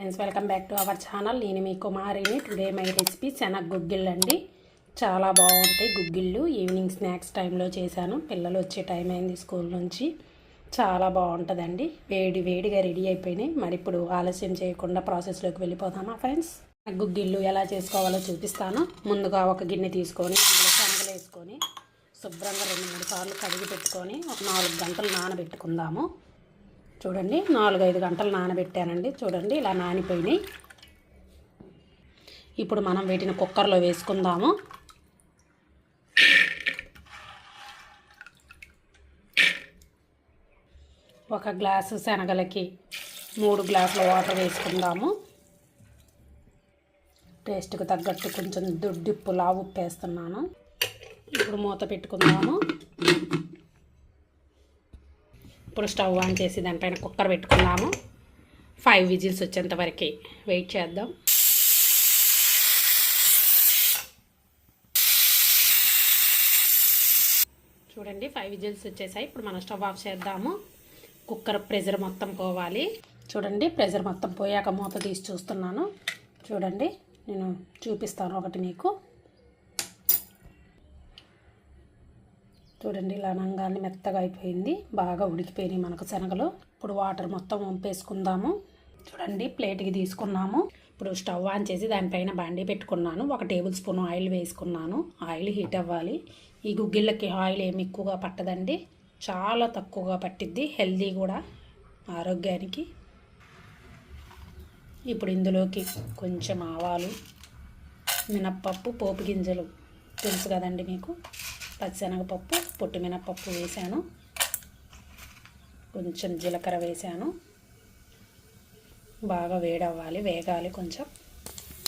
Friends, welcome back to our channel. నేను మీ కుమారిని. Today my recipe శనగ గుగ్గిళ్ళు అండి. చాలా బాగుంటాయి గుగ్గిళ్ళు. ఈవినింగ్ స్నాక్స్ టైంలో చేశాను. పిల్లలు వచ్చే టైం అయింది స్కూల్ నుంచి. చాలా బాగుంటుందండి. వేడిగా రెడీ అయిపోయినాయి. మరి ఇప్పుడు ఆలస్యం చేయకుండా ప్రాసెస్లోకి వెళ్ళిపోతామా ఫ్రెండ్స్? గుగ్గిళ్ళు ఎలా చేసుకోవాలో చూపిస్తాను. ముందుగా ఒక గిన్నె తీసుకొని అందులో శనగలు వేసుకొని శుభ్రంగా 2-3 సార్లు కడిగి పెట్టుకొని ఒక 4 గంటలు నానబెట్టుకుందాము. చూడండి, 4-5 గంటలు నానబెట్టానండి. చూడండి, ఇలా నానిపోయినాయి. ఇప్పుడు మనం వీటిని కుక్కర్లో వేసుకుందాము. ఒక గ్లాసు శనగలకి 3 గ్లాసుల వాటర్ వేసుకుందాము. టేస్ట్కి తగ్గట్టు కొంచెం దొడ్డిప్పు లావు ఉప్పు వేస్తున్నాను. ఇప్పుడు మూత పెట్టుకుందాము. ఇప్పుడు స్టవ్ ఆన్ చేసి దానిపైన కుక్కర్ పెట్టుకుందాము. 5 విజిల్స్ వచ్చేంత వరకు వెయిట్ చేద్దాం. చూడండి, 5 విజిల్స్ వచ్చేసాయి. ఇప్పుడు మనం స్టవ్ ఆఫ్ చేద్దాము. కుక్కర్ ప్రెషర్ మొత్తం పోవాలి. చూడండి, ప్రెషర్ మొత్తం పోయాక మూత తీసి చూస్తున్నాను. చూడండి, నేను చూపిస్తాను ఒకటి మీకు. చూడండి, ఇలా నంగాన్ని మెత్తగా అయిపోయింది. బాగా ఉడికిపోయినాయి మనకు శనగలు. ఇప్పుడు వాటర్ మొత్తం వంపేసుకుందాము. చూడండి, ప్లేట్కి తీసుకున్నాము. ఇప్పుడు స్టవ్ ఆన్ చేసి దానిపైన బాండీ పెట్టుకున్నాను. 1 టేబుల్ స్పూన్ ఆయిల్ వేసుకున్నాను. ఆయిల్ హీట్ అవ్వాలి. ఈ గుగ్గిళ్ళకి ఆయిల్ ఏమి ఎక్కువగా పట్టదండి, చాలా తక్కువగా పట్టిద్ది. హెల్దీ కూడా ఆరోగ్యానికి. ఇప్పుడు ఇందులోకి కొంచెం ఆవాలు, మినప్పప్పు, పోపు గింజలు తెలుసు కదండి మీకు, పచ్చిశనగపప్పు, పొట్టు మినప్పప్పు వేసాను. కొంచెం జీలకర్ర వేసాను. బాగా వేగాలి కొంచెం.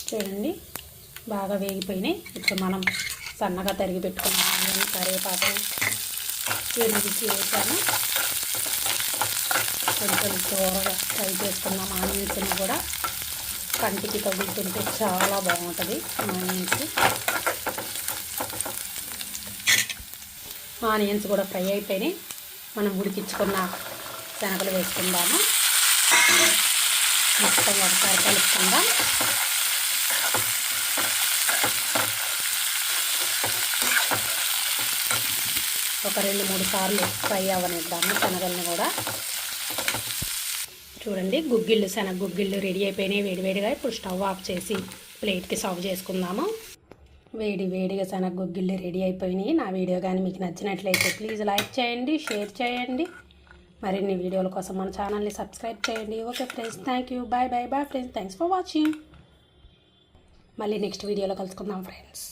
చూడండి, బాగా వేగిపోయినాయి. ఇప్పుడు మనం సన్నగా తరిగి పెట్టుకున్న ఆనియన్, కరివేపాకు, ఎండుమిర్చి వేసాను. కొంచెం దూరగా ఫ్రై చేసుకున్నాం. ఆనియన్స్ని కూడా కంటికి తగులుతుంటే చాలా బాగుంటుంది ఆనియన్స్. ఆనియన్స్ కూడా ఫ్రై అయిపోయినాయి. మనం ఉడికించుకున్న శనగలు వేసుకుందాము. మొత్తం ఒకసారి కలుపుకుందాం. ఒక 2-3 సార్లు ఫ్రై అవ్వనిద్దాము శనగల్ని కూడా. చూడండి, శనగ గుగ్గిళ్ళు రెడీ అయిపోయినాయి వేడివేడిగా. ఇప్పుడు స్టవ్ ఆఫ్ చేసి ప్లేట్కి సర్వ్ చేసుకుందాము. వేడిగా శనగ గుగ్గిళ్ళు రెడీ అయిపోయినాయి. నా వీడియో కానీ మీకు నచ్చినట్లయితే ప్లీజ్ లైక్ చేయండి, షేర్ చేయండి. మరిన్ని వీడియోల కోసం మన ఛానల్ని సబ్స్క్రైబ్ చేయండి. Okay friends, thank you. Bye friends. Thanks for watching. మళ్ళీ నెక్స్ట్ వీడియోలో కలుసుకుందాం ఫ్రెండ్స్.